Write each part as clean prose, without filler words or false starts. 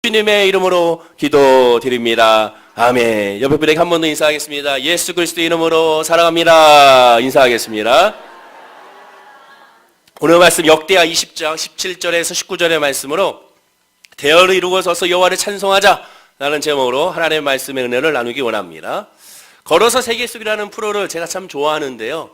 주님의 이름으로 기도드립니다. 아멘. 옆에 분에게 한 번 더 인사하겠습니다. 예수 그리스도의 이름으로 사랑합니다. 인사하겠습니다. 오늘 말씀 역대하 20장 17절에서 19절의 말씀으로 대열을 이루고 서서 여호와를 찬송하자 라는 제목으로 하나님의 말씀의 은혜를 나누기 원합니다. 걸어서 세계 속이라는 프로를 제가 참 좋아하는데요.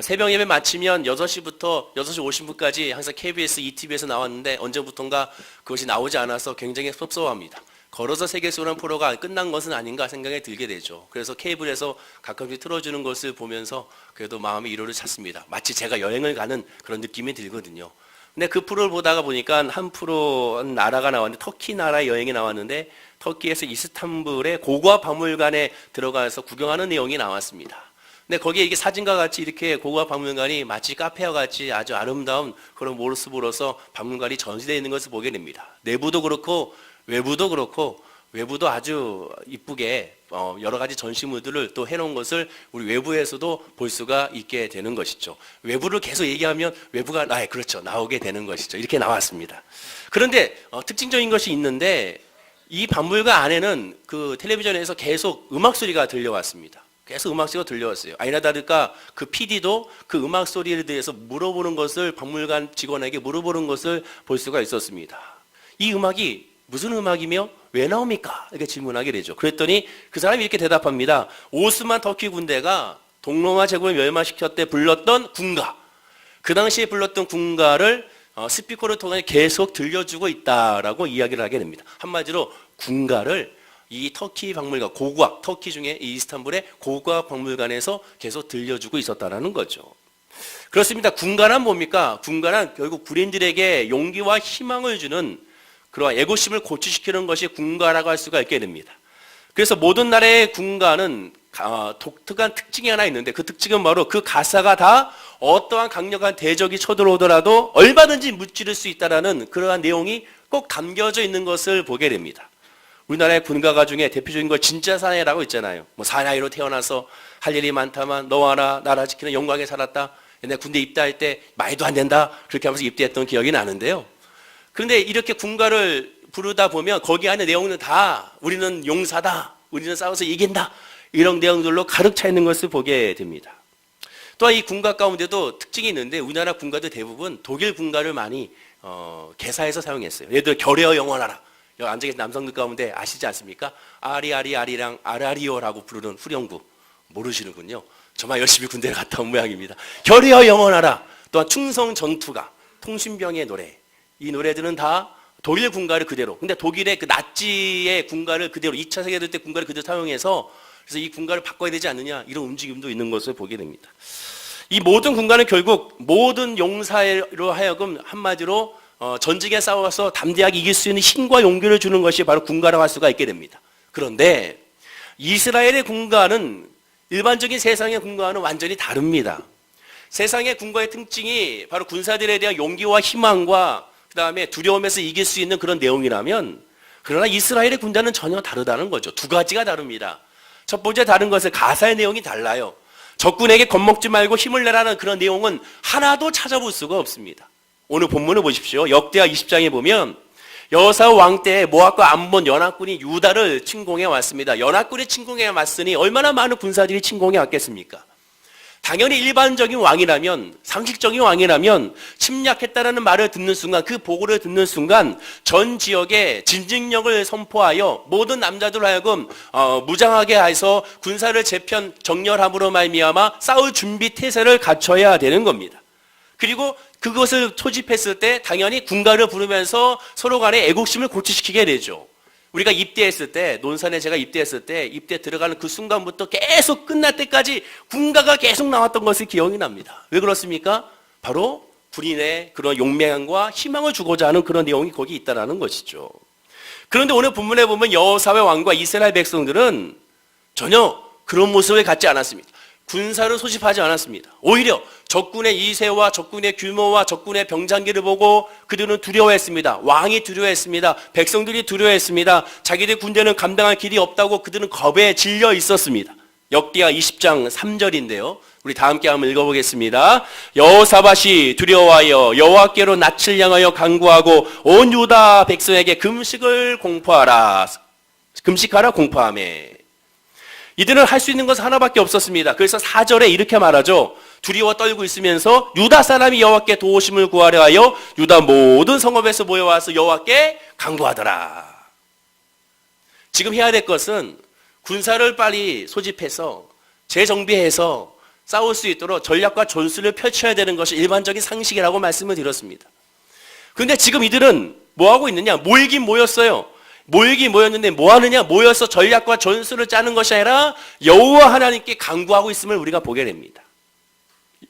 새벽 예배 마치면 6시부터 6시 50분까지 항상 KBS, ETV에서 나왔는데 언제부턴가 그것이 나오지 않아서 굉장히 섭섭합니다. 걸어서 세계 속이라는 프로가 끝난 것은 아닌가 생각이 들게 되죠. 그래서 케이블에서 가끔씩 틀어주는 것을 보면서 그래도 마음의 위로를 찾습니다. 마치 제가 여행을 가는 그런 느낌이 들거든요. 근데 그 프로를 보다가 보니까 한 나라가 나왔는데 터키 나라의 여행이 나왔는데 터키에서 이스탄불의 고고학 박물관에 들어가서 구경하는 내용이 나왔습니다. 근데 거기에 이게 사진과 같이 이렇게 고고학 박물관이 마치 카페와 같이 아주 아름다운 그런 모습으로서 박물관이 전시되어 있는 것을 보게 됩니다. 내부도 그렇고 외부도 아주 이쁘게 여러 가지 전시물들을 또 해놓은 것을 우리 외부에서도 볼 수가 있게 되는 것이죠. 외부를 계속 얘기하면 외부가 그렇죠. 나오게 되는 것이죠. 이렇게 나왔습니다. 그런데 특징적인 것이 있는데 이 박물관 안에는 그 텔레비전에서 계속 음악 소리가 들려왔습니다. 계속 음악 소리가 들려왔어요. 아니나 다를까 그 PD도 그 음악 소리에 대해서 물어보는 것을 박물관 직원에게 물어보는 것을 볼 수가 있었습니다. 이 음악이 무슨 음악이며 왜 나옵니까? 이렇게 질문하게 되죠. 그랬더니 그 사람이 이렇게 대답합니다. 오스만 터키 군대가 동로마 제국을 멸망시켰을 때 불렀던 군가. 그 당시에 불렀던 군가를 스피커를 통해 계속 들려주고 있다라고 이야기를 하게 됩니다. 한마디로 군가를 이 터키 박물관, 고고학, 터키 중에 이스탄불의 고고학 박물관에서 계속 들려주고 있었다는 거죠. 그렇습니다. 군가란 뭡니까? 군가란 결국 군인들에게 용기와 희망을 주는 그러한 애고심을 고취시키는 것이 군가라고 할 수가 있게 됩니다. 그래서 모든 나라의 군가는 독특한 특징이 하나 있는데 그 특징은 바로 그 가사가 다 어떠한 강력한 대적이 쳐들어오더라도 얼마든지 무찌를 수 있다는 그러한 내용이 꼭 담겨져 있는 것을 보게 됩니다. 우리나라의 군가가 중에 대표적인 거 진짜 사나이라고 있잖아요. 뭐 사나이로 태어나서 할 일이 많다만 너와 나라 지키는 영광에 살았다. 옛날 군대 입대할 때 말도 안 된다. 그렇게 하면서 입대했던 기억이 나는데요. 그런데 이렇게 군가를 부르다 보면 거기 안에 내용은 다 우리는 용사다. 우리는 싸워서 이긴다. 이런 내용들로 가득 차 있는 것을 보게 됩니다. 또한 이 군가 가운데도 특징이 있는데 우리나라 군가도 대부분 독일 군가를 많이 개사해서 사용했어요. 예를 들어 결의어 영원하라. 여기 앉아계신 남성들 가운데 아시지 않습니까? 아리랑 아라리오라고 부르는 후렴구 모르시는군요. 정말 열심히 군대를 갔다 온 모양입니다. 결의어 영원하라. 또한 충성 전투가 통신병의 노래. 이 노래들은 다 독일 군가를 그대로. 근데 독일의 그 나치의 군가를 그대로 2차 세계대전 때 군가를 그대로 사용해서 그래서 이 군가를 바꿔야 되지 않느냐 이런 움직임도 있는 것을 보게 됩니다. 이 모든 군가는 결국 모든 용사로 하여금 한마디로 전쟁에 싸워서 담대하게 이길 수 있는 힘과 용기를 주는 것이 바로 군가라고 할 수가 있게 됩니다. 그런데 이스라엘의 군가는 일반적인 세상의 군가와는 완전히 다릅니다. 세상의 군가의 특징이 바로 군사들에 대한 용기와 희망과 그 다음에 두려움에서 이길 수 있는 그런 내용이라면 그러나 이스라엘의 군대는 전혀 다르다는 거죠. 두 가지가 다릅니다. 첫 번째 다른 것은 가사의 내용이 달라요. 적군에게 겁먹지 말고 힘을 내라는 그런 내용은 하나도 찾아볼 수가 없습니다. 오늘 본문을 보십시오. 역대하 20장에 보면 여호사밧 왕 때 모압과 암몬 연합군이 유다를 침공해 왔습니다. 연합군이 침공해 왔으니 얼마나 많은 군사들이 침공해 왔겠습니까? 당연히 일반적인 왕이라면 상식적인 왕이라면 침략했다라는 말을 듣는 순간 그 보고를 듣는 순간 전 지역에 진직력을 선포하여 모든 남자들 하여금 무장하게 해서 군사를 재편 정렬함으로 말미암아 싸울 준비 태세를 갖춰야 되는 겁니다. 그리고 그것을 소집했을 때 당연히 군가를 부르면서 서로 간에 애국심을 고취시키게 되죠. 우리가 입대했을 때, 논산에 제가 입대했을 때 입대 들어가는 그 순간부터 계속 끝날 때까지 군가가 계속 나왔던 것이 기억이 납니다. 왜 그렇습니까? 바로 군인의 그런 용맹과 희망을 주고자 하는 그런 내용이 거기 있다는 것이죠. 그런데 오늘 본문에 보면 여호사밧 왕과 이스라엘 백성들은 전혀 그런 모습을 갖지 않았습니다. 군사를 소집하지 않았습니다. 오히려 적군의 이세와 적군의 규모와 적군의 병장기를 보고 그들은 두려워했습니다. 왕이 두려워했습니다. 백성들이 두려워했습니다. 자기들 군대는 감당할 길이 없다고 그들은 겁에 질려 있었습니다. 역대하 20장 3절인데요. 우리 다 함께 한번 읽어보겠습니다. 여호사밧이 두려워하여 여호와께로 낯을 향하여 간구하고 온 유다 백성에게 금식을 공포하라. 금식하라 공포하매. 이들은 할 수 있는 것은 하나밖에 없었습니다. 그래서 4절에 이렇게 말하죠. 두려워 떨고 있으면서 유다 사람이 여호와께 도우심을 구하려 하여 유다 모든 성읍에서 모여와서 여호와께 간구하더라. 지금 해야 될 것은 군사를 빨리 소집해서 재정비해서 싸울 수 있도록 전략과 전술을 펼쳐야 되는 것이 일반적인 상식이라고 말씀을 드렸습니다. 그런데 지금 이들은 뭐하고 있느냐? 모이긴 모였어요. 모이긴 모였는데 뭐하느냐? 모여서 전략과 전술을 짜는 것이 아니라 여호와 하나님께 간구하고 있음을 우리가 보게 됩니다.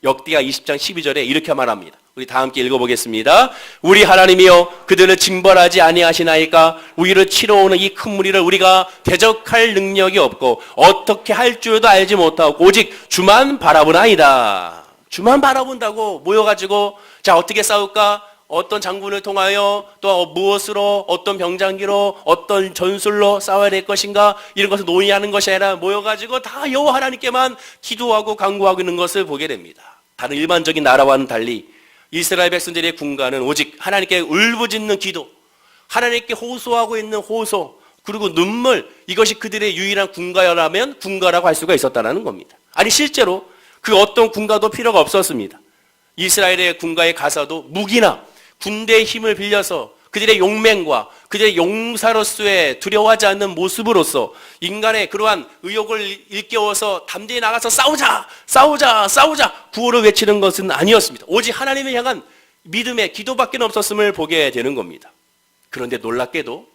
역대하 20장 12절에 이렇게 말합니다. 우리 다 함께 읽어보겠습니다. 우리 하나님이여 그들을 징벌하지 아니하시나이까? 우리를 치러 오는 이 큰 무리를 우리가 대적할 능력이 없고 어떻게 할 줄도 알지 못하고 오직 주만 바라보나이다. 주만 바라본다고 모여가지고 자 어떻게 싸울까? 어떤 장군을 통하여 또 무엇으로 어떤 병장기로 어떤 전술로 싸워야 될 것인가 이런 것을 논의하는 것이 아니라 모여가지고 다 여호와 하나님께만 기도하고 간구하고 있는 것을 보게 됩니다. 다른 일반적인 나라와는 달리 이스라엘 백성들의 군가는 오직 하나님께 울부짖는 기도, 하나님께 호소하고 있는 호소, 그리고 눈물, 이것이 그들의 유일한 군가라면 군가라고 할 수가 있었다는 겁니다. 아니 실제로 그 어떤 군가도 필요가 없었습니다. 이스라엘의 군가의 가사도 무기나 군대의 힘을 빌려서 그들의 용맹과 그들의 용사로서의 두려워하지 않는 모습으로서 인간의 그러한 의욕을 일깨워서 담대히 나가서 싸우자 싸우자 싸우자 구호를 외치는 것은 아니었습니다. 오직 하나님을 향한 믿음의 기도밖에 없었음을 보게 되는 겁니다. 그런데 놀랍게도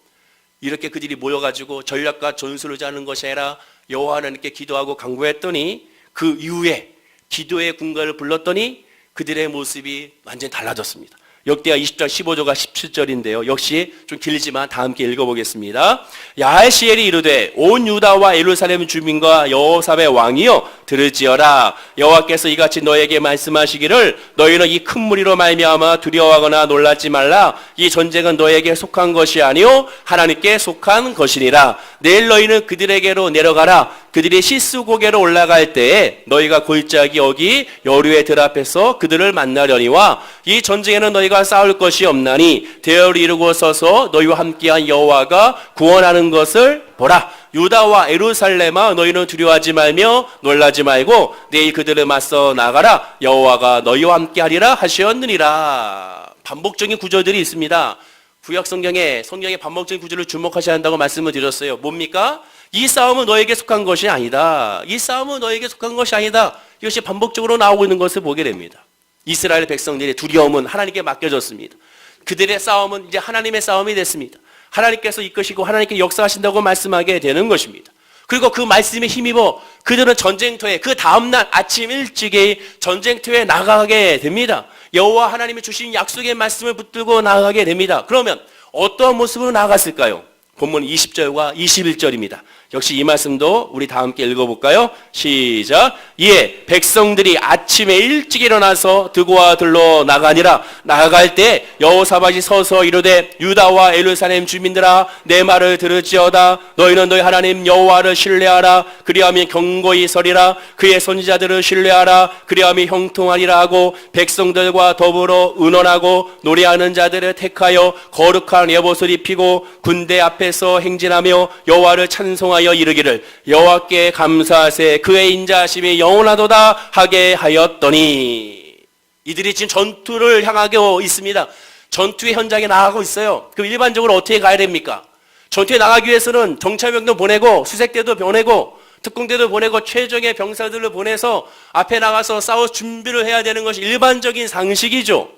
이렇게 그들이 모여가지고 전략과 전술을 짜는 것이 아니라 여호와 하나님께 기도하고 간구했더니 그 이후에 기도의 군가를 불렀더니 그들의 모습이 완전히 달라졌습니다. 역대하 20장 15절과 17절인데요. 역시 좀 길지만 다 함께 읽어보겠습니다. 야할시엘이 이르되 온 유다와 예루살렘 주민과 여호사밧 왕이여 들을지어라. 여호와께서 이같이 너에게 말씀하시기를 너희는 이 큰 무리로 말미암아 두려워하거나 놀라지 말라. 이 전쟁은 너에게 속한 것이 아니요 하나님께 속한 것이니라. 내일 너희는 그들에게로 내려가라. 그들이 시스고개로 올라갈 때에 너희가 골짜기 여기 여류의 들 앞에서 그들을 만나려니와 이 전쟁에는 너희가 싸울 것이 없나니 대열을 이루고 서서 너희와 함께한 여호와가 구원하는 것을 보라. 유다와 예루살렘아 너희는 두려워하지 말며 놀라지 말고 내일 그들을 맞서 나가라. 여호와가 너희와 함께하리라 하셨느니라. 반복적인 구절들이 있습니다. 구약 성경에 반복적인 구절을 주목하셔야 한다고 말씀을 드렸어요. 뭡니까? 이 싸움은 너에게 속한 것이 아니다. 이 싸움은 너에게 속한 것이 아니다. 이것이 반복적으로 나오고 있는 것을 보게 됩니다. 이스라엘 백성들의 두려움은 하나님께 맡겨졌습니다. 그들의 싸움은 이제 하나님의 싸움이 됐습니다. 하나님께서 이끄시고 하나님께 역사하신다고 말씀하게 되는 것입니다. 그리고 그 말씀에 힘입어 그들은 전쟁터에 그 다음날 아침 일찍이 전쟁터에 나가게 됩니다. 여호와 하나님이 주신 약속의 말씀을 붙들고 나가게 됩니다. 그러면 어떠한 모습으로 나갔을까요? 본문 20절과 21절입니다. 역시 이 말씀도 우리 다 함께 읽어볼까요? 시작. 이에 백성들이 아침에 일찍 일어나서 드고와 들로 나가니라. 나갈 때 여호사밧이 서서 이르되 유다와 예루살렘 주민들아 내 말을 들을지어다. 너희는 너희 하나님 여호와를 신뢰하라. 그리하면 경고히 서리라. 그의 선지자들을 신뢰하라. 그리하면 형통하리라 하고 백성들과 더불어 의논하고 노래하는 자들을 택하여 거룩한 예봇을 입히고 군대 앞에서 행진하며 여호와를 찬송하여 이르기를 여호와께 감사하세 그의 인자하심이 영원하도다 하게 하였더니 이들이 지금 전투를 향하고 있습니다. 전투의 현장에 나가고 있어요. 그럼 일반적으로 어떻게 가야 됩니까? 전투에 나가기 위해서는 정찰병도 보내고 수색대도 보내고 특공대도 보내고 최정예 병사들을 보내서 앞에 나가서 싸울 준비를 해야 되는 것이 일반적인 상식이죠.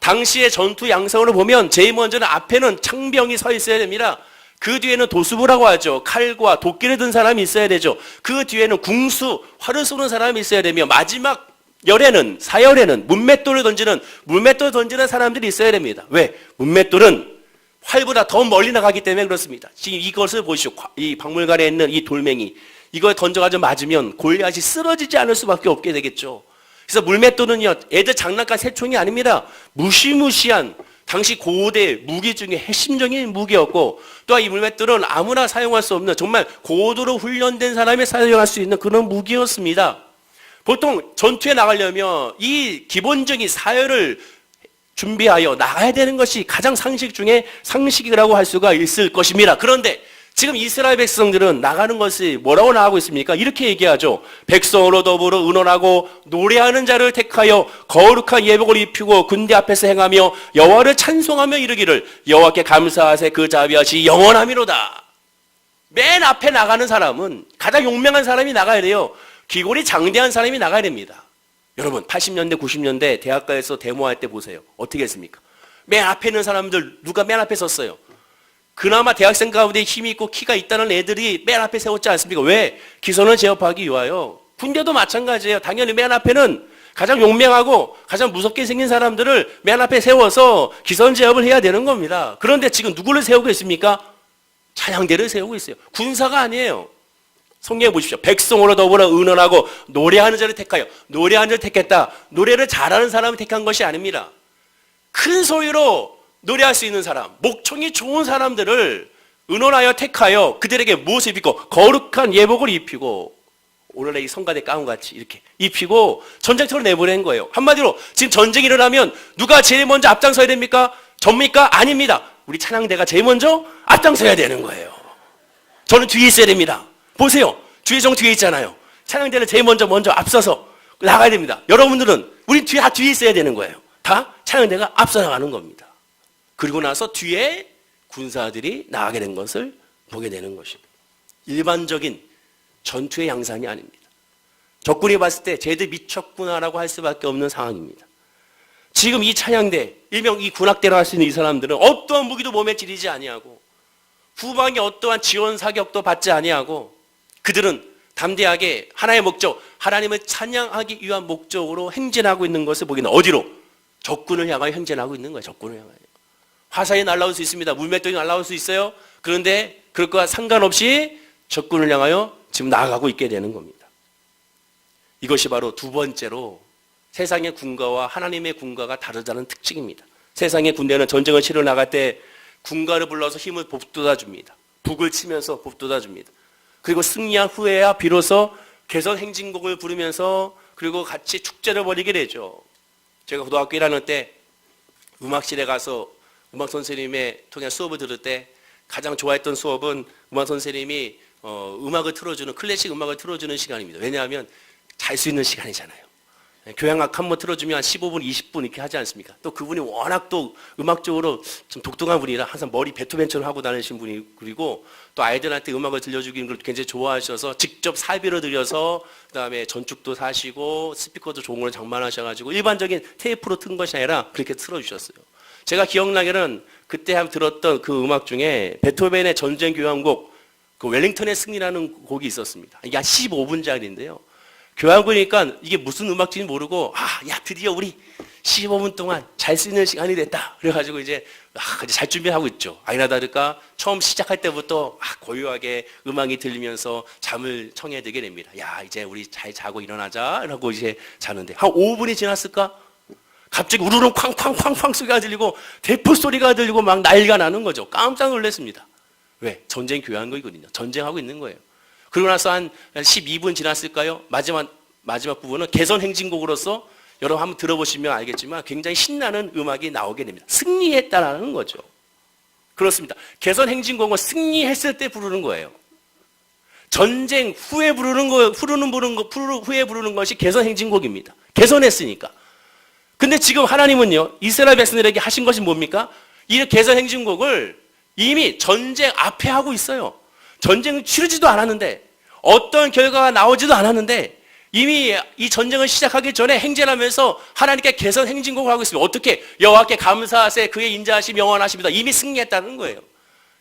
당시의 전투 양상으로 보면 제일 먼저는 앞에는 창병이 서 있어야 됩니다. 그 뒤에는 도수부라고 하죠. 칼과 도끼를 든 사람이 있어야 되죠. 그 뒤에는 궁수, 활을 쏘는 사람이 있어야 되며 마지막 열에는 사열에는 물맷돌을 던지는 사람들이 있어야 됩니다. 왜? 물맷돌은 활보다 더 멀리 나가기 때문에 그렇습니다. 지금 이것을 보시오. 이 박물관에 있는 이 돌멩이 이걸 던져가지고 맞으면 골리앗이 쓰러지지 않을 수밖에 없게 되겠죠. 그래서 물맷돌은요 애들 장난감 새총이 아닙니다. 무시무시한 당시 고대 무기 중에 핵심적인 무기였고, 또한 이 물맷돌은 아무나 사용할 수 없는 정말 고도로 훈련된 사람이 사용할 수 있는 그런 무기였습니다. 보통 전투에 나가려면 이 기본적인 사열을 준비하여 나가야 되는 것이 가장 상식 중에 상식이라고 할 수가 있을 것입니다. 그런데 지금 이스라엘 백성들은 나가는 것이 뭐라고 나가고 있습니까? 이렇게 얘기하죠. 백성으로 더불어 의논하고 노래하는 자를 택하여 거룩한 예복을 입히고 군대 앞에서 행하며 여호와를 찬송하며 이르기를 여호와께 감사하세 그 자비하시 영원함이로다. 맨 앞에 나가는 사람은 가장 용맹한 사람이 나가야 돼요. 기골이 장대한 사람이 나가야 됩니다. 여러분 80년대 90년대 대학가에서 데모할 때 보세요. 어떻게 했습니까? 맨 앞에 있는 사람들 누가 맨 앞에 섰어요? 그나마 대학생 가운데 힘이 있고 키가 있다는 애들이 맨 앞에 세웠지 않습니까? 왜? 기선을 제압하기 위하여. 군대도 마찬가지예요. 당연히 맨 앞에는 가장 용맹하고 가장 무섭게 생긴 사람들을 맨 앞에 세워서 기선 제압을 해야 되는 겁니다. 그런데 지금 누구를 세우고 있습니까? 찬양대를 세우고 있어요. 군사가 아니에요. 성경에 보십시오. 백성으로 더불어 의논하고 노래하는 자를 택하여. 노래하는 자를 택했다. 노래를 잘하는 사람을 택한 것이 아닙니다. 큰 소리로 노래할 수 있는 사람, 목청이 좋은 사람들을 의논하여 택하여 그들에게 무엇을 입히고 거룩한 예복을 입히고 오늘의 이 성가대 가운같이 이렇게 입히고 전쟁터로 내보낸 거예요. 한마디로 지금 전쟁이 일어나면 누가 제일 먼저 앞장서야 됩니까? 접니까? 아닙니다. 우리 찬양대가 제일 먼저 앞장서야 되는 거예요. 저는 뒤에 있어야 됩니다. 보세요. 주의정 뒤에 있잖아요. 찬양대는 제일 먼저 앞서서 나가야 됩니다. 여러분들은 우리 뒤에 있어야 되는 거예요. 다 찬양대가 앞서 나가는 겁니다. 그리고 나서 뒤에 군사들이 나가게 된 것을 보게 되는 것입니다. 일반적인 전투의 양상이 아닙니다. 적군이 봤을 때 쟤들 미쳤구나라고 할 수밖에 없는 상황입니다. 지금 이 찬양대, 일명 이 군악대로 할 수 있는 이 사람들은 어떠한 무기도 몸에 찌르지 아니하고 후방에 어떠한 지원 사격도 받지 아니하고 그들은 담대하게 하나의 목적, 하나님을 찬양하기 위한 목적으로 행진하고 있는 것을 보기는 어디로? 적군을 향하여 행진하고 있는 거예요. 적군을 향하여. 화살이 날아올 수 있습니다. 물맷돌이 날아올 수 있어요. 그런데 그럴 것과 상관없이 적군을 향하여 지금 나아가고 있게 되는 겁니다. 이것이 바로 두 번째로 세상의 군가와 하나님의 군가가 다르다는 특징입니다. 세상의 군대는 전쟁을 치러 나갈 때 군가를 불러서 힘을 북돋아 줍니다. 북을 치면서 북돋아 줍니다. 그리고 승리한 후에야 비로소 개선 행진곡을 부르면서 그리고 같이 축제를 벌이게 되죠. 제가 고등학교 1학년 때 음악실에 가서 음악 선생님의 통해 수업을 들을 때 가장 좋아했던 수업은 음악 선생님이 음악을 틀어주는 클래식 음악을 틀어주는 시간입니다. 왜냐하면 잘 수 있는 시간이잖아요. 교향악 한 번 틀어주면 한 15분, 20분 이렇게 하지 않습니까? 또 그분이 워낙 또 음악적으로 좀 독특한 분이라 항상 머리 베토벤처럼 하고 다니신 분이 그리고 또 아이들한테 음악을 들려주기는 걸 굉장히 좋아하셔서 직접 사비를 들여서 그다음에 전축도 사시고 스피커도 좋은 걸 장만하셔가지고 일반적인 테이프로 튼 것이 아니라 그렇게 틀어주셨어요. 제가 기억나기는 그때 한번 들었던 그 음악 중에 베토벤의 전쟁 교향곡 그 웰링턴의 승리라는 곡이 있었습니다. 이게 한 15분짜리인데요. 교향곡이니까 이게 무슨 음악인지 모르고 야 드디어 우리 15분 동안 잘 수 있는 시간이 됐다. 그래가지고 이제 잘 준비하고 있죠. 아니나 다를까 처음 시작할 때부터 고요하게 음악이 들리면서 잠을 청해 들게 됩니다. 야 이제 우리 잘 자고 일어나자 라고 이제 자는데 한 5분이 지났을까? 갑자기 우르르 쾅쾅쾅쾅 소리가 들리고 대포 소리가 들리고 막 난리가 나는 거죠. 깜짝 놀랐습니다. 왜? 전쟁 교향곡이거든요. 전쟁하고 있는 거예요. 그러고 나서 한 12분 지났을까요? 마지막 부분은 개선 행진곡으로서 여러분 한번 들어보시면 알겠지만 굉장히 신나는 음악이 나오게 됩니다. 승리했다라는 거죠. 그렇습니다. 개선 행진곡은 승리했을 때 부르는 거예요. 전쟁 후에 후에 부르는 것이 개선 행진곡입니다. 개선했으니까. 근데 지금 하나님은요, 이스라엘 백성들에게 하신 것이 뭡니까? 이 개선 행진곡을 이미 전쟁 앞에 하고 있어요. 전쟁을 치르지도 않았는데 어떤 결과가 나오지도 않았는데 이미 이 전쟁을 시작하기 전에 행진하면서 하나님께 개선 행진곡을 하고 있습니다. 어떻게? 여호와께 감사하세 그의 인자하심 영원하십니다. 이미 승리했다는 거예요.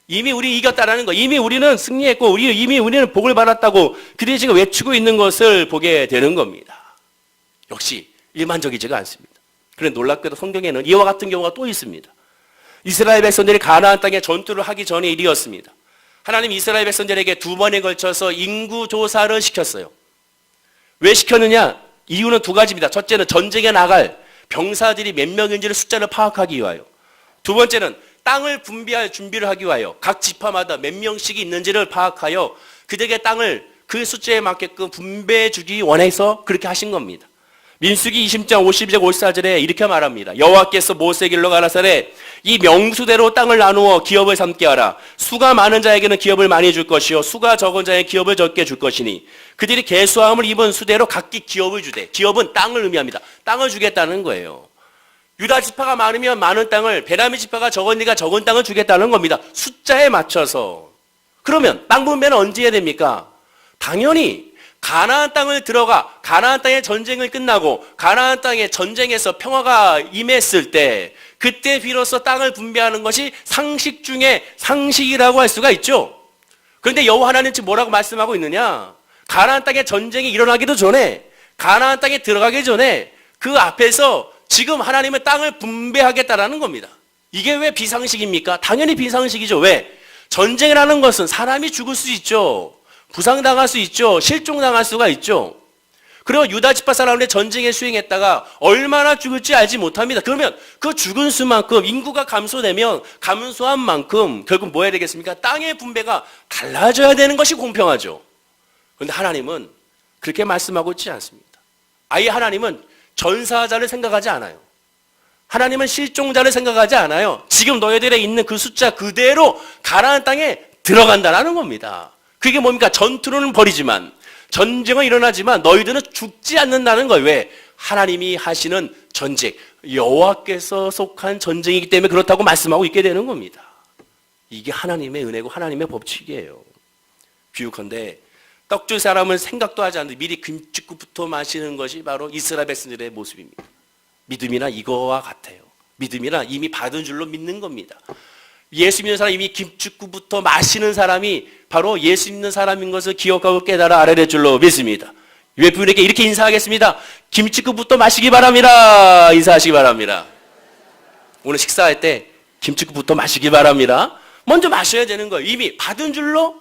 이미 우리 이겼다는 거예요. 이미 우리는 승리했고 이미 우리는 복을 받았다고 그들이 지금 외치고 있는 것을 보게 되는 겁니다. 역시 일반적이지가 않습니다. 그런데 놀랍게도 성경에는 이와 같은 경우가 또 있습니다. 이스라엘 백성들이 가나안 땅에 전투를 하기 전의 일이었습니다. 하나님 이스라엘 백성들에게 2번에 걸쳐서 인구 조사를 시켰어요. 왜 시켰느냐? 이유는 2가지입니다. 첫째는 전쟁에 나갈 병사들이 몇 명인지를 숫자를 파악하기 위하여. 두 번째는 땅을 분배할 준비를 하기 위하여 각 지파마다 몇 명씩이 있는지를 파악하여 그들에게 땅을 그 숫자에 맞게끔 분배해 주기 원해서 그렇게 하신 겁니다. 민수기 20장 52절 54절에 이렇게 말합니다. 여호와께서 모세에게 일러 가라사대 이 명수대로 땅을 나누어 기업을 삼게 하라. 수가 많은 자에게는 기업을 많이 줄 것이요 수가 적은 자에게 기업을 적게 줄 것이니 그들이 계수함을 입은 수대로 각기 기업을 주되. 기업은 땅을 의미합니다. 땅을 주겠다는 거예요. 유다 지파가 많으면 많은 땅을, 베냐민 지파가 적으니까 적은 땅을 주겠다는 겁니다. 숫자에 맞춰서. 그러면 땅 분배는 언제 해야 됩니까? 당연히 가나안 땅을 들어가 가나안 땅의 전쟁을 끝나고 가나안 땅의 전쟁에서 평화가 임했을 때 그때 비로소 땅을 분배하는 것이 상식 중에 상식이라고 할 수가 있죠. 그런데 여호와 하나님은 지금 뭐라고 말씀하고 있느냐? 가나안 땅의 전쟁이 일어나기도 전에, 가나안 땅에 들어가기 전에 그 앞에서 지금 하나님은 땅을 분배하겠다라는 겁니다. 이게 왜 비상식입니까? 당연히 비상식이죠. 왜? 전쟁이라는 것은 사람이 죽을 수 있죠. 부상당할 수 있죠. 실종당할 수가 있죠. 그리고 유다 지파 사람들이 전쟁에 수행했다가 얼마나 죽을지 알지 못합니다. 그러면 그 죽은 수만큼 인구가 감소되면 감소한 만큼 결국 뭐 해야 되겠습니까? 땅의 분배가 달라져야 되는 것이 공평하죠. 그런데 하나님은 그렇게 말씀하고 있지 않습니다. 아예 하나님은 전사자를 생각하지 않아요. 하나님은 실종자를 생각하지 않아요. 지금 너희들에 있는 그 숫자 그대로 가나안 땅에 들어간다라는 겁니다. 그게 뭡니까? 전투는 벌이지만, 전쟁은 일어나지만 너희들은 죽지 않는다는 거예요. 왜? 하나님이 하시는 전쟁, 여호와께서 속한 전쟁이기 때문에 그렇다고 말씀하고 있게 되는 겁니다. 이게 하나님의 은혜고 하나님의 법칙이에요. 비유컨대 떡줄 사람은 생각도 하지 않는데 미리 김칫국부터 마시는 것이 바로 이스라엘 백성들의 모습입니다. 믿음이나 이거와 같아요. 믿음이나 이미 받은 줄로 믿는 겁니다. 예수 믿는 사람이 이미 김칫국부터 마시는 사람이 바로 예수 믿는 사람인 것을 기억하고 깨달아 알아야 될 줄로 믿습니다. 외부인에게 이렇게 인사하겠습니다. 김칫국부터 마시기 바랍니다. 인사하시기 바랍니다. 오늘 식사할 때 김칫국부터 마시기 바랍니다. 먼저 마셔야 되는 거예요. 이미 받은 줄로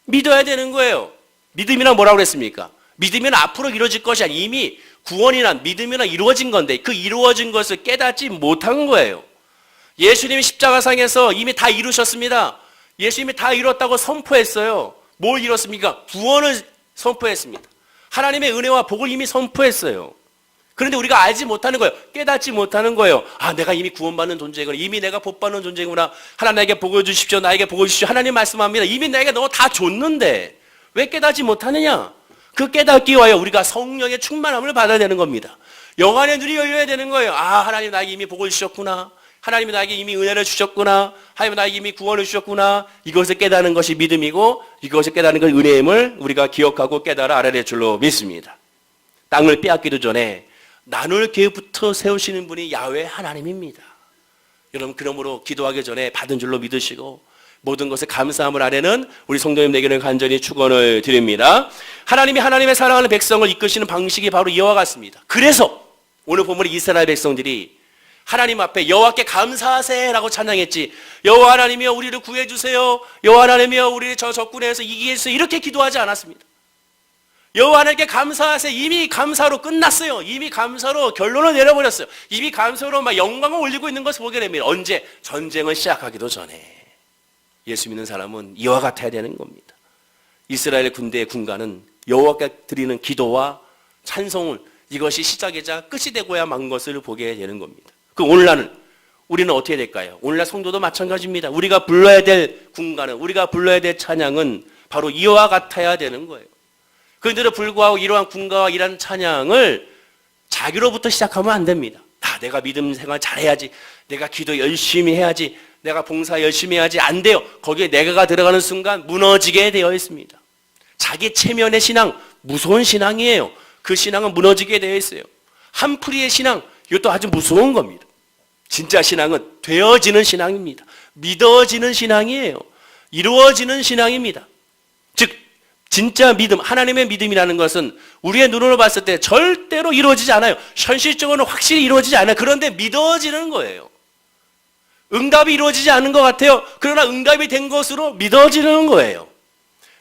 믿어야 되는 거예요. 믿음이란 뭐라고 그랬습니까? 믿으면 앞으로 이루어질 것이 아니라 이미 구원이나 믿음이나 이루어진 건데 그 이루어진 것을 깨닫지 못한 거예요. 예수님이 십자가상에서 이미 다 이루셨습니다. 예수님이 다 이뤘다고 선포했어요. 뭘 이뤘습니까? 구원을 선포했습니다. 하나님의 은혜와 복을 이미 선포했어요. 그런데 우리가 알지 못하는 거예요. 깨닫지 못하는 거예요. 아, 내가 이미 구원받는 존재구나. 이미 내가 복받는 존재구나. 하나님 나에게 복을 주십시오. 나에게 복을 주십시오. 하나님 말씀합니다. 이미 내게 너 다 줬는데 왜 깨닫지 못하느냐? 그 깨닫기 위하여 우리가 성령의 충만함을 받아야 되는 겁니다. 영안의 눈이 열려야 되는 거예요. 아, 하나님 나에게 이미 복을 주셨구나. 하나님이 나에게 이미 은혜를 주셨구나. 하나님 나에게 이미 구원을 주셨구나. 이것을 깨닫는 것이 믿음이고 이것을 깨닫는 것이 은혜임을 우리가 기억하고 깨달아 알아야 될 줄로 믿습니다. 땅을 빼앗기도 전에 나눌 계획부터 세우시는 분이 야훼 하나님입니다. 여러분 그러므로 기도하기 전에 받은 줄로 믿으시고 모든 것에 감사함을 아뢰는 우리 성도님에게는 간절히 축원을 드립니다. 하나님이 하나님의 사랑하는 백성을 이끄시는 방식이 바로 이와 같습니다. 그래서 오늘 본문의 이스라엘 백성들이 하나님 앞에 여호와께 감사하세라고 찬양했지, 여호와 하나님이여 우리를 구해주세요, 여호와 하나님이여 우리를 저 적군에서 이기게 해주세요, 이렇게 기도하지 않았습니다. 여호와 하나님께 감사하세요. 이미 감사로 끝났어요. 이미 감사로 결론을 내려버렸어요. 이미 감사로 막 영광을 올리고 있는 것을 보게 됩니다. 언제? 전쟁을 시작하기도 전에. 예수 믿는 사람은 이와 같아야 되는 겁니다. 이스라엘 군대의 군가는 여호와께 드리는 기도와 찬송을, 이것이 시작이자 끝이 되고야 만 것을 보게 되는 겁니다. 그 오늘날은 우리는 어떻게 될까요? 오늘날 성도도 마찬가지입니다. 우리가 불러야 될 군가는, 우리가 불러야 될 찬양은 바로 이와 같아야 되는 거예요. 그런데도 불구하고 이러한 군가와 이러한 찬양을 자기로부터 시작하면 안 됩니다. 내가 믿음 생활 잘해야지, 내가 기도 열심히 해야지, 내가 봉사 열심히 해야지, 안 돼요. 거기에 내가가 들어가는 순간 무너지게 되어 있습니다. 자기 체면의 신앙, 무서운 신앙이에요. 그 신앙은 무너지게 되어 있어요. 한풀이의 신앙, 이것도 아주 무서운 겁니다. 진짜 신앙은 되어지는 신앙입니다. 믿어지는 신앙이에요. 이루어지는 신앙입니다. 즉 진짜 믿음, 하나님의 믿음이라는 것은 우리의 눈으로 봤을 때 절대로 이루어지지 않아요. 현실적으로는 확실히 이루어지지 않아요. 그런데 믿어지는 거예요. 응답이 이루어지지 않은 것 같아요. 그러나 응답이 된 것으로 믿어지는 거예요.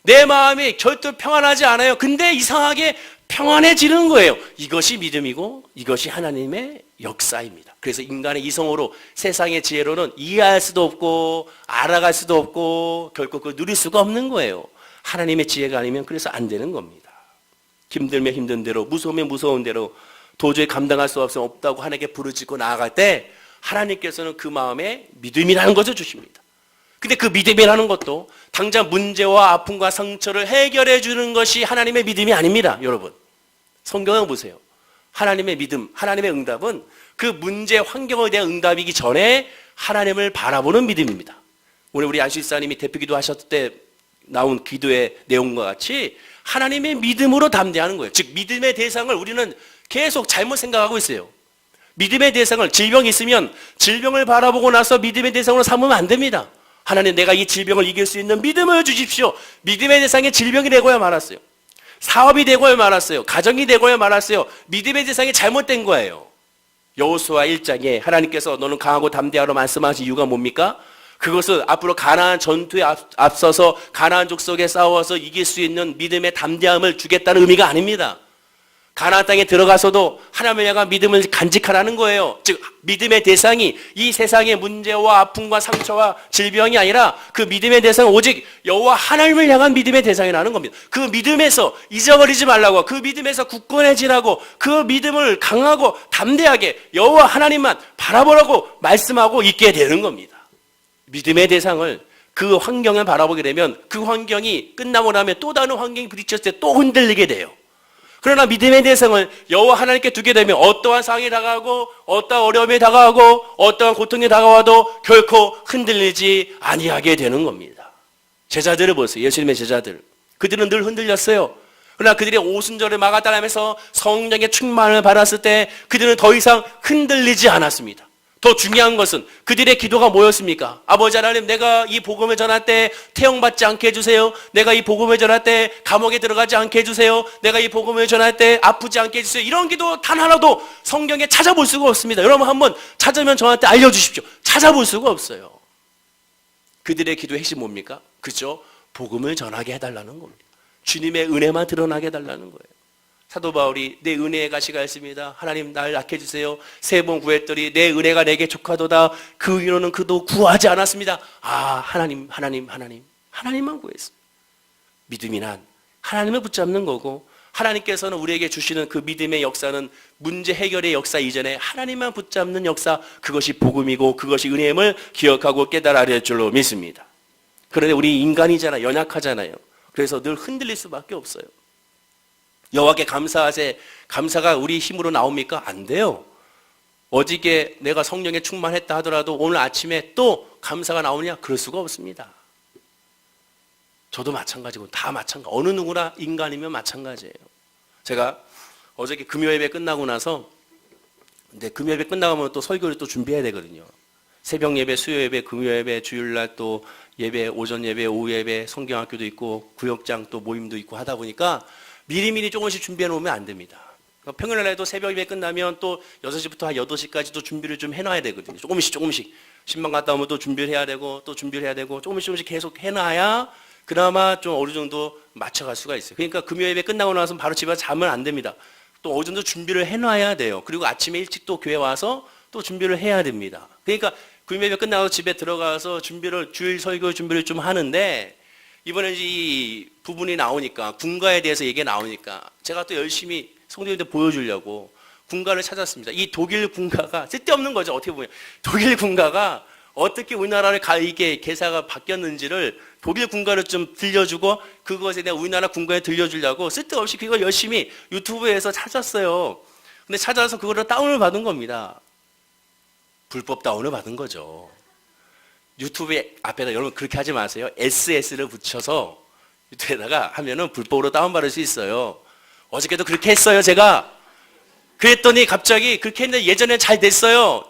내 마음이 절대 평안하지 않아요. 근데 이상하게 평안해지는 거예요. 이것이 믿음이고 이것이 하나님의 역사입니다. 그래서 인간의 이성으로 세상의 지혜로는 이해할 수도 없고 알아갈 수도 없고 결코 그걸 누릴 수가 없는 거예요. 하나님의 지혜가 아니면 그래서 안 되는 겁니다. 힘들면 힘든 대로, 무서우면 무서운 대로, 도저히 감당할 수 없다고 하나님께 부르짖고 나아갈 때 하나님께서는 그 마음에 믿음이라는 것을 주십니다. 근데 그 믿음이라는 것도 당장 문제와 아픔과 상처를 해결해 주는 것이 하나님의 믿음이 아닙니다. 여러분, 성경을 보세요. 하나님의 믿음, 하나님의 응답은 그 문제 환경에 대한 응답이기 전에 하나님을 바라보는 믿음입니다. 오늘 우리 안실사님이 대표기도 하셨을 때 나온 기도의 내용과 같이 하나님의 믿음으로 담대하는 거예요. 즉 믿음의 대상을 우리는 계속 잘못 생각하고 있어요. 믿음의 대상을, 질병이 있으면 질병을 바라보고 나서 믿음의 대상으로 삼으면 안 됩니다. 하나님, 내가 이 질병을 이길 수 있는 믿음을 주십시오. 믿음의 대상에 질병이 되고야 말았어요. 사업이 되고야 말았어요. 가정이 되고야 말았어요. 믿음의 대상이 잘못된 거예요. 여호수아 1장에 하나님께서 너는 강하고 담대하라 말씀하신 이유가 뭡니까? 그것은 앞으로 가나안 전투에 앞서서 가나안족 속에 싸워서 이길 수 있는 믿음의 담대함을 주겠다는 의미가 아닙니다. 가나안 땅에 들어가서도 하나님을 향한 믿음을 간직하라는 거예요. 즉 믿음의 대상이 이 세상의 문제와 아픔과 상처와 질병이 아니라 그 믿음의 대상은 오직 여호와 하나님을 향한 믿음의 대상이라는 겁니다. 그 믿음에서 잊어버리지 말라고, 그 믿음에서 굳건해지라고, 그 믿음을 강하고 담대하게 여호와 하나님만 바라보라고 말씀하고 있게 되는 겁니다. 믿음의 대상을, 그 환경을 바라보게 되면 그 환경이 끝나고 나면 또 다른 환경이 부딪혔을 때 또 흔들리게 돼요. 그러나 믿음의 대상을 여호와 하나님께 두게 되면 어떠한 상황이 다가오고 어떠한 어려움이 다가오고 어떠한 고통이 다가와도 결코 흔들리지 아니하게 되는 겁니다. 제자들을 보세요. 예수님의 제자들. 그들은 늘 흔들렸어요. 그러나 그들의 오순절을 막아 따라가면서 성령의 충만을 받았을 때 그들은 더 이상 흔들리지 않았습니다. 더 중요한 것은 그들의 기도가 뭐였습니까? 아버지 하나님, 내가 이 복음을 전할 때 태형받지 않게 해주세요. 내가 이 복음을 전할 때 감옥에 들어가지 않게 해주세요. 내가 이 복음을 전할 때 아프지 않게 해주세요. 이런 기도 단 하나도 성경에 찾아볼 수가 없습니다. 여러분 한번 찾으면 저한테 알려주십시오. 찾아볼 수가 없어요. 그들의 기도의 핵심 뭡니까? 그죠? 복음을 전하게 해달라는 겁니다. 주님의 은혜만 드러나게 해달라는 거예요. 사도 바울이 내 은혜의 가시가 있습니다. 하나님 날 낳게 해주세요. 세 번 구했더니 내 은혜가 내게 족하도다. 그 위로는 그도 구하지 않았습니다. 하나님만 구했어요. 믿음이 난 하나님을 붙잡는 거고, 하나님께서는 우리에게 주시는 그 믿음의 역사는 문제 해결의 역사 이전에 하나님만 붙잡는 역사, 그것이 복음이고 그것이 은혜임을 기억하고 깨달아야 될 줄로 믿습니다. 그런데 우리 인간이잖아요. 연약하잖아요. 그래서 늘 흔들릴 수밖에 없어요. 여호와께 감사하세. 감사가 우리 힘으로 나옵니까? 안 돼요. 어저께 내가 성령에 충만했다 하더라도 오늘 아침에 또 감사가 나오냐? 그럴 수가 없습니다. 저도 마찬가지고 다 마찬가지. 어느 누구나 인간이면 마찬가지예요. 제가 어저께 금요예배 끝나고 나서, 근데 금요예배 끝나가면 또 설교를 또 준비해야 되거든요. 새벽 예배, 수요 예배, 금요 예배, 주일날 또 예배, 오전 예배, 오후 예배, 성경학교도 있고 구역장 또 모임도 있고 하다 보니까 미리미리 조금씩 준비해 놓으면 안 됩니다. 평일날에도 새벽 예배 끝나면 또 6시부터 한 8시까지 또 준비를 좀 해놔야 되거든요. 조금씩. 신방 갔다 오면 또 준비를 해야 되고 또 준비를 해야 되고 조금씩 계속 해놔야 그나마 좀 어느 정도 맞춰갈 수가 있어요. 그러니까 금요 예배 끝나고 나서 바로 집에 자면 안 됩니다. 또 어느 정도 준비를 해놔야 돼요. 그리고 아침에 일찍 또 교회 와서 또 준비를 해야 됩니다. 그러니까 금요 예배 끝나고 집에 들어가서 주일 설교 준비를 좀 하는데, 이번에 이 부분이 나오니까, 군가에 대해서 얘기가 나오니까 제가 또 열심히 성도님들 보여주려고 군가를 찾았습니다. 이 독일 군가가 쓸데없는 거죠. 어떻게 보면 독일 군가가 어떻게 우리나라를 이게 개사가 바뀌었는지를 독일 군가를 좀 들려주고 그것에 대한 우리나라 군가에 들려주려고 쓸데없이 그걸 열심히 유튜브에서 찾았어요. 근데 찾아서 그거를 다운을 받은 겁니다. 불법 다운을 받은 거죠. 유튜브 앞에다 여러분 그렇게 하지 마세요. SS를 붙여서 유튜브에다가 하면은 불법으로 다운받을 수 있어요. 어저께도 그렇게 했어요, 제가. 그랬더니 갑자기 그렇게 했는데 예전에 잘 됐어요.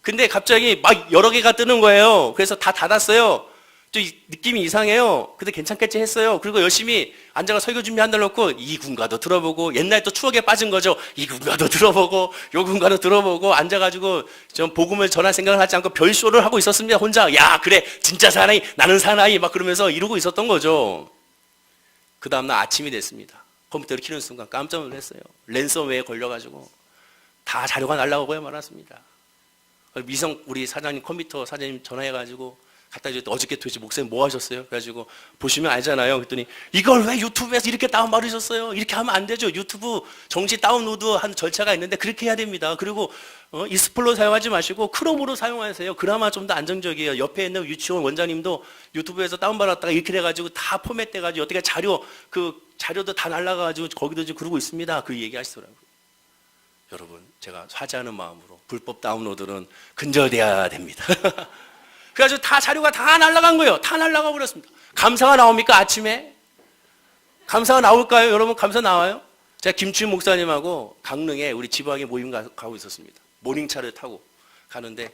근데 갑자기 막 여러 개가 뜨는 거예요. 그래서 다 닫았어요. 좀 느낌이 이상해요. 근데 괜찮겠지 했어요. 그리고 열심히 앉아가 설교 준비한다 놓고 이 군가도 들어보고, 옛날 또 추억에 빠진 거죠. 이 군가도 들어보고 요 군가도 들어보고 앉아가지고 좀 복음을 전할 생각을 하지 않고 별쇼를 하고 있었습니다. 혼자. 야 그래 진짜 사나이 나는 사나이 막 그러면서 이러고 있었던 거죠. 그 다음날 아침이 됐습니다. 컴퓨터를 켜는 순간 깜짝 놀랐어요. 랜섬웨어에 걸려가지고 다 자료가 날라가고야 말았습니다. 우리 사장님 컴퓨터 사장님 전화해가지고 갖다 줬더니 어저께 도대체 목사님 뭐 하셨어요? 그래가지고 보시면 알잖아요. 그랬더니 이걸 왜 유튜브에서 이렇게 다운받으셨어요? 이렇게 하면 안 되죠. 유튜브 정시 다운로드 한 절차가 있는데 그렇게 해야 됩니다. 그리고 익스플로 사용하지 마시고 크롬으로 사용하세요. 그나마 좀 더 안정적이에요. 옆에 있는 유치원 원장님도 유튜브에서 다운받았다가 이렇게 돼가지고 다 포맷돼가지고 어떻게 자료도 다 날라가가지고 거기도 지금 그러고 있습니다. 그 얘기 하시더라고요. 여러분, 제가 화제하는 마음으로 불법 다운로드는 근절돼야 됩니다. 그래가지고 다 자료가 다 날라간 거예요. 다 날라가 버렸습니다. 감사가 나옵니까? 아침에? 감사가 나올까요? 여러분, 감사 나와요? 제가 김치훈 목사님하고 강릉에 우리 지방에 모임 가고 있었습니다. 모닝차를 타고 가는데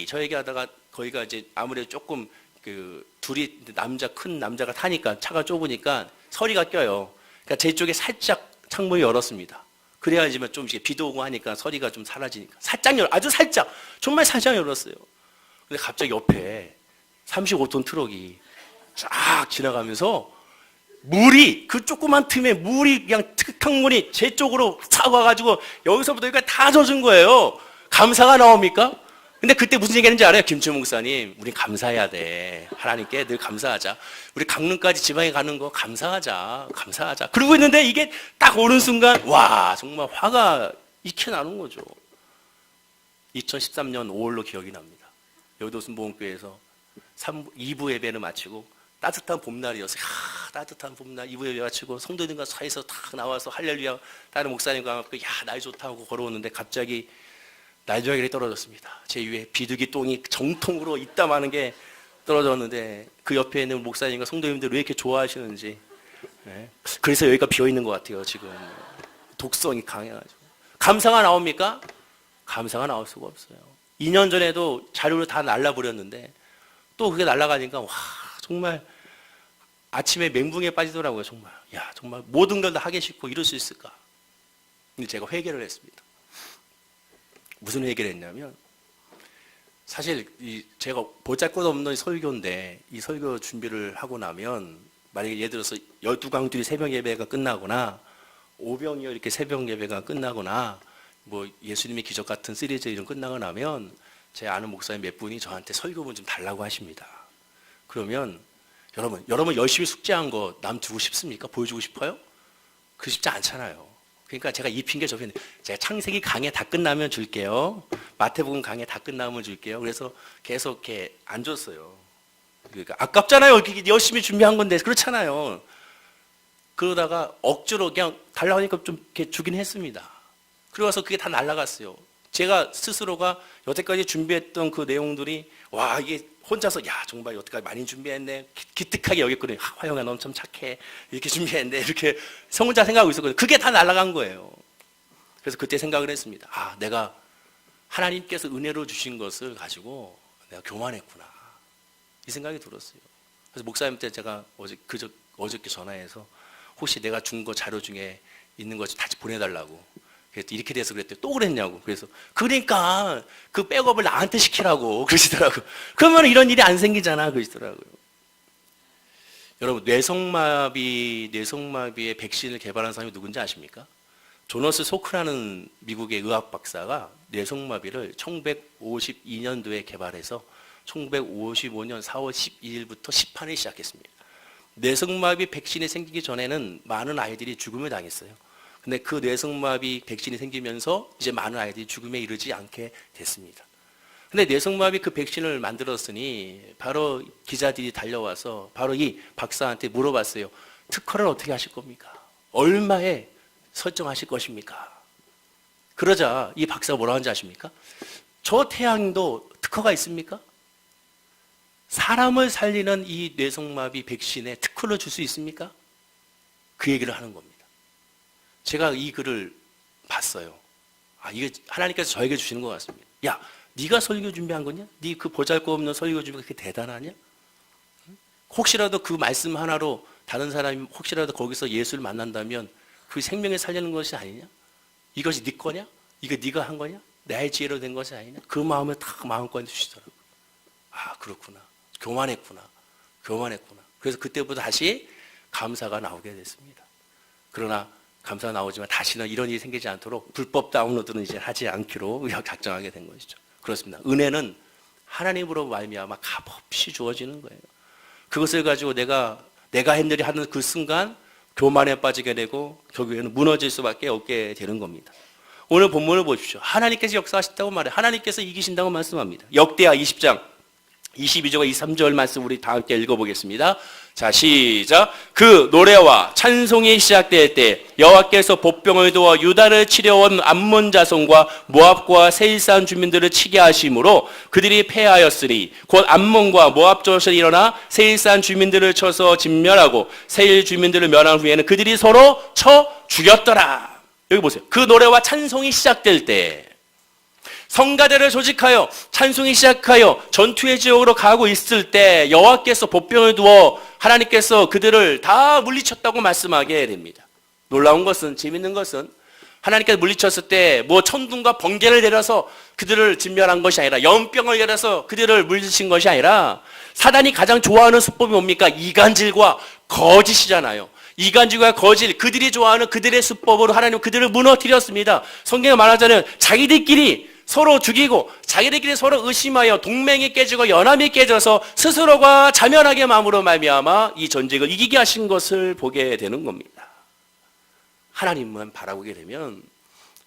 저 얘기 하다가 거기가 이제 아무래도 조금 둘이 큰 남자가 타니까 차가 좁으니까 서리가 껴요. 그러니까 제 쪽에 살짝 창문을 열었습니다. 그래야지만 좀 비도 오고 하니까 서리가 좀 사라지니까. 아주 살짝, 정말 살짝 열었어요. 근데 갑자기 옆에 35톤 트럭이 쫙 지나가면서 그 조그만 틈에 물이 그냥 탁물이 제 쪽으로 싹 와가지고 여기서부터 여기까지 다 젖은 거예요. 감사가 나옵니까? 근데 그때 무슨 얘기 하는지 알아요? 김치훈 목사님, 우리 감사해야 돼. 하나님께 늘 감사하자. 우리 강릉까지 지방에 가는 거 감사하자. 그러고 있는데 이게 딱 오는 순간, 와, 정말 화가 익혀나는 거죠. 2013년 5월로 기억이 납니다. 여의도 순복음교회에서 2부 예배를 마치고 따뜻한 봄날이었어요. 따뜻한 봄날 2부 예배 마치고 성도님과 사이에서 탁 나와서 할렐루야 다른 목사님과 함께 날이 좋다 하고 걸어오는데 갑자기 날조약이 떨어졌습니다. 제 위에 비둘기 똥이 정통으로 있다 마는 게 떨어졌는데 그 옆에 있는 목사님과 성도님들 왜 이렇게 좋아하시는지. 네. 그래서 여기가 비어있는 것 같아요. 지금 독성이 강해가지고. 감사가 나옵니까? 감사가 나올 수가 없어요. 2년 전에도 자료를 다 날라버렸는데 또 그게 날라가니까 와, 정말 아침에 멘붕에 빠지더라고요. 정말 모든 걸 다 하기 싫고 이럴 수 있을까? 근데 제가 회개를 했습니다. 무슨 회개를 했냐면 사실 제가 보잘것없는 설교인데 이 설교 준비를 하고 나면 만약에 예를 들어서 12강들이 새벽 예배가 끝나거나 오병이어 이렇게 새벽 예배가 끝나거나 뭐 예수님의 기적 같은 시리즈 이런 끝나고 나면 제 아는 목사님 몇 분이 저한테 설교문 좀 달라고 하십니다. 그러면 여러분 열심히 숙제한 거 남 주고 싶습니까? 보여주고 싶어요? 그 쉽지 않잖아요. 그러니까 제가 이 핑계 저 핑계 제가 창세기 강의 다 끝나면 줄게요. 마태복음 강의 다 끝나면 줄게요. 그래서 계속 이렇게 안 줬어요. 그러니까 아깝잖아요. 열심히 준비한 건데 그렇잖아요. 그러다가 억지로 그냥 달라고 하니까 좀 이렇게 주긴 했습니다. 그러고서 그게 다 날아갔어요. 제가 스스로가 여태까지 준비했던 그 내용들이 와 이게 혼자서 야 정말 여태까지 많이 준비했네 기특하게 여겼거든요. 화영아 넌 참 착해 이렇게 준비했는데 이렇게 혼자 생각하고 있었거든요. 그게 다 날아간 거예요. 그래서 그때 생각을 했습니다. 내가 하나님께서 은혜로 주신 것을 가지고 내가 교만했구나 이 생각이 들었어요. 그래서 목사님한테 제가 어저께 전화해서 혹시 내가 준 거 자료 중에 있는 것 다시 보내달라고 그랬더니 이렇게 돼서 그랬더니 또 그랬냐고. 그래서 그러니까 그 백업을 나한테 시키라고 그러시더라고요. 그러면 이런 일이 안 생기잖아 그러시더라고요. 여러분 뇌성마비의 백신을 개발한 사람이 누군지 아십니까? 조너스 소크라는 미국의 의학 박사가 뇌성마비를 1952년도에 개발해서 1955년 4월 12일부터 시판을 시작했습니다. 뇌성마비 백신이 생기기 전에는 많은 아이들이 죽음을 당했어요. 근데 그 뇌성마비 백신이 생기면서 이제 많은 아이들이 죽음에 이르지 않게 됐습니다. 근데 뇌성마비 그 백신을 만들었으니 바로 기자들이 달려와서 바로 이 박사한테 물어봤어요. 특허를 어떻게 하실 겁니까? 얼마에 설정하실 것입니까? 그러자 이 박사가 뭐라고 하는지 아십니까? 저 태양도 특허가 있습니까? 사람을 살리는 이 뇌성마비 백신에 특허를 줄 수 있습니까? 그 얘기를 하는 겁니다. 제가 이 글을 봤어요. 이게 하나님께서 저에게 주시는 것 같습니다. 야, 네가 설교 준비한 거냐? 네 그 보잘것없는 설교 준비가 그렇게 대단하냐? 혹시라도 그 말씀 하나로 다른 사람이 혹시라도 거기서 예수를 만난다면 그 생명을 살리는 것이 아니냐? 이것이 네 거냐? 이거 네가 한 거냐? 나의 지혜로 된 것이 아니냐? 그 마음을 딱 마음껏 주시더라고요. 그렇구나. 교만했구나. 그래서 그때부터 다시 감사가 나오게 됐습니다. 그러나 감사가 나오지만 다시는 이런 일이 생기지 않도록 불법 다운로드는 이제 하지 않기로 작정하게 된 것이죠. 그렇습니다. 은혜는 하나님으로 말미암아 값없이 주어지는 거예요. 그것을 가지고 내가 했느리 하는 그 순간 교만에 빠지게 되고 결국에는 무너질 수밖에 없게 되는 겁니다. 오늘 본문을 보십시오. 하나님께서 역사하셨다고 말해요. 하나님께서 이기신다고 말씀합니다. 역대하 20장 22절과 23절 말씀 우리 다 함께 읽어보겠습니다. 자, 시작. 그 노래와 찬송이 시작될 때 여호와께서 복병을 두어 유다를 치려온 암몬 자손과 모압과 세일산 주민들을 치게 하심으로 그들이 패하였으니 곧 암몬과 모압 자손이 일어나 세일산 주민들을 쳐서 진멸하고 세일 주민들을 멸한 후에는 그들이 서로 쳐 죽였더라. 여기 보세요. 그 노래와 찬송이 시작될 때 성가대를 조직하여 찬송이 시작하여 전투의 지역으로 가고 있을 때 여호와께서 복병을 두어 하나님께서 그들을 다 물리쳤다고 말씀하게 됩니다. 놀라운 것은, 재밌는 것은 하나님께서 물리쳤을 때 뭐 천둥과 번개를 내려서 그들을 진멸한 것이 아니라 연병을 내려서 그들을 물리친 것이 아니라 사단이 가장 좋아하는 수법이 뭡니까? 이간질과 거짓이잖아요. 이간질과 거짓, 그들이 좋아하는 그들의 수법으로 하나님 그들을 무너뜨렸습니다. 성경에 말하자면 자기들끼리 서로 죽이고 자기들끼리 서로 의심하여 동맹이 깨지고 연합이 깨져서 스스로가 자멸하게 마음으로 말미암아 이 전쟁을 이기게 하신 것을 보게 되는 겁니다. 하나님만 바라보게 되면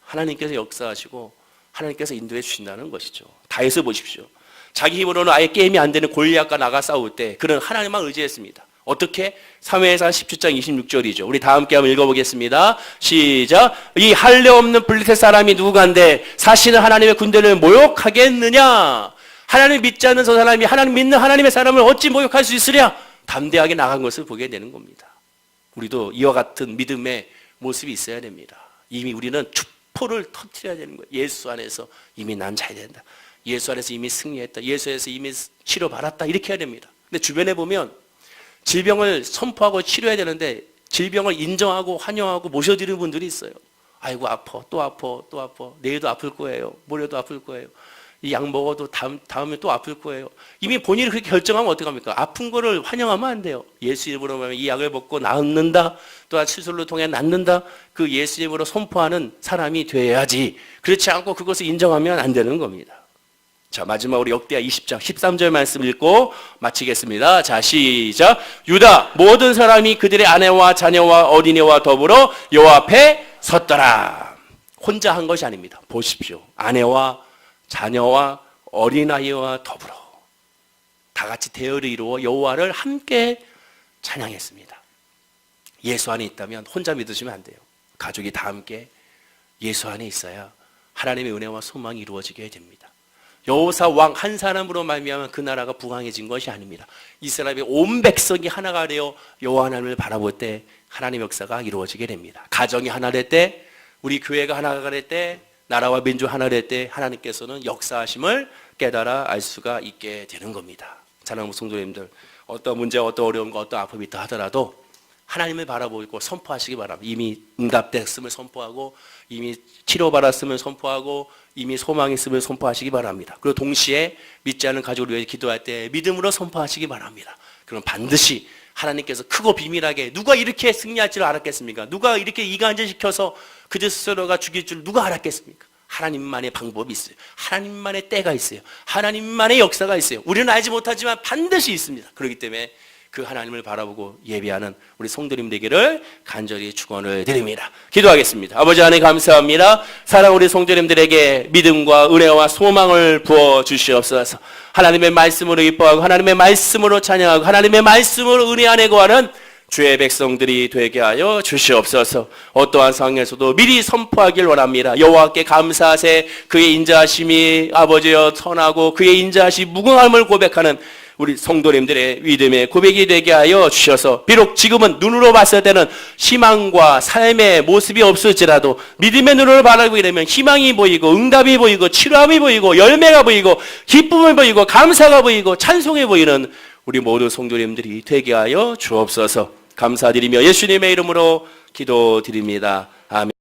하나님께서 역사하시고 하나님께서 인도해 주신다는 것이죠. 다윗을 보십시오. 자기 힘으로는 아예 게임이 안 되는 골리앗과 나가 싸울 때 그는 하나님만 의지했습니다. 어떻게? 사무엘상 17장 26절이죠. 우리 다 함께 한번 읽어보겠습니다. 시작. 이 할례 없는 블레셋 사람이 누구간데 사실은 하나님의 군대를 모욕하겠느냐? 하나님 믿지 않는 저 사람이 하나님 믿는 하나님의 사람을 어찌 모욕할 수 있으랴? 담대하게 나간 것을 보게 되는 겁니다. 우리도 이와 같은 믿음의 모습이 있어야 됩니다. 이미 우리는 축포를 터뜨려야 되는 거예요. 예수 안에서 이미 난 잘 된다. 예수 안에서 이미 승리했다. 예수 안에서 이미 치료받았다. 이렇게 해야 됩니다. 근데 주변에 보면 질병을 선포하고 치료해야 되는데 질병을 인정하고 환영하고 모셔드리는 분들이 있어요. 아이고 아파, 또 아파, 또 아파. 내일도 아플 거예요. 모레도 아플 거예요. 이 약 먹어도 다음에 또 아플 거예요. 이미 본인이 그렇게 결정하면 어떡합니까? 아픈 거를 환영하면 안 돼요. 예수 이름으로 하면 이 약을 먹고 낫는다. 또한 치술로 통해 낫는다. 그 예수 이름으로 선포하는 사람이 돼야지. 그렇지 않고 그것을 인정하면 안 되는 겁니다. 자, 마지막으로 역대하 20장 13절 말씀 읽고 마치겠습니다. 자, 시작. 유다 모든 사람이 그들의 아내와 자녀와 어린이와 더불어 여호와 앞에 섰더라. 혼자 한 것이 아닙니다. 보십시오. 아내와 자녀와 어린아이와 더불어 다 같이 대열을 이루어 여호와를 함께 찬양했습니다. 예수 안에 있다면 혼자 믿으시면 안 돼요. 가족이 다 함께 예수 안에 있어야 하나님의 은혜와 소망이 이루어지게 됩니다. 여호사 왕 한 사람으로 말미암아 그 나라가 부강해진 것이 아닙니다. 이스라엘의 온 백성이 하나가 되어 여호와 하나님을 바라볼 때 하나님의 역사가 이루어지게 됩니다. 가정이 하나 될 때, 우리 교회가 하나가 될 때, 나라와 민족 하나 될 때 하나님께서는 역사하심을 깨달아 알 수가 있게 되는 겁니다. 사랑하는 성도님들, 어떤 문제, 어떤 어려움과 어떤 아픔이 있다 하더라도 하나님을 바라보고 선포하시기 바랍니다. 이미 응답됐음을 선포하고 이미 치료받았음을 선포하고 이미 소망이 있음을 선포하시기 바랍니다. 그리고 동시에 믿지 않는 가족을 위해 기도할 때 믿음으로 선포하시기 바랍니다. 그럼 반드시 하나님께서 크고 비밀하게 누가 이렇게 승리할 줄 알았겠습니까? 누가 이렇게 이간질시켜서 그들 스스로가 죽일 줄 누가 알았겠습니까? 하나님만의 방법이 있어요. 하나님만의 때가 있어요. 하나님만의 역사가 있어요. 우리는 알지 못하지만 반드시 있습니다. 그렇기 때문에 그 하나님을 바라보고 예배하는 우리 성도님 되기를 간절히 축원을 드립니다. 기도하겠습니다. 아버지 하나님 감사합니다. 사랑 우리 성도님들에게 믿음과 은혜와 소망을 부어 주시옵소서. 하나님의 말씀으로 기뻐하고 하나님의 말씀으로 찬양하고 하나님의 말씀으로 은혜 안에 거하는 주의 백성들이 되게 하여 주시옵소서. 어떠한 상황에서도 미리 선포하길 원합니다. 여호와께 감사하세. 그의 인자하심이 아버지여 선하고 그의 인자하심이 무궁함을 고백하는 우리 성도님들의 믿음의 고백이 되게 하여 주셔서 비록 지금은 눈으로 봤을 때는 희망과 삶의 모습이 없을지라도 믿음의 눈으로 바라보게 되면 희망이 보이고 응답이 보이고 치료함이 보이고 열매가 보이고 기쁨이 보이고 감사가 보이고 찬송이 보이는 우리 모든 성도님들이 되게 하여 주옵소서. 감사드리며 예수님의 이름으로 기도드립니다. 아멘.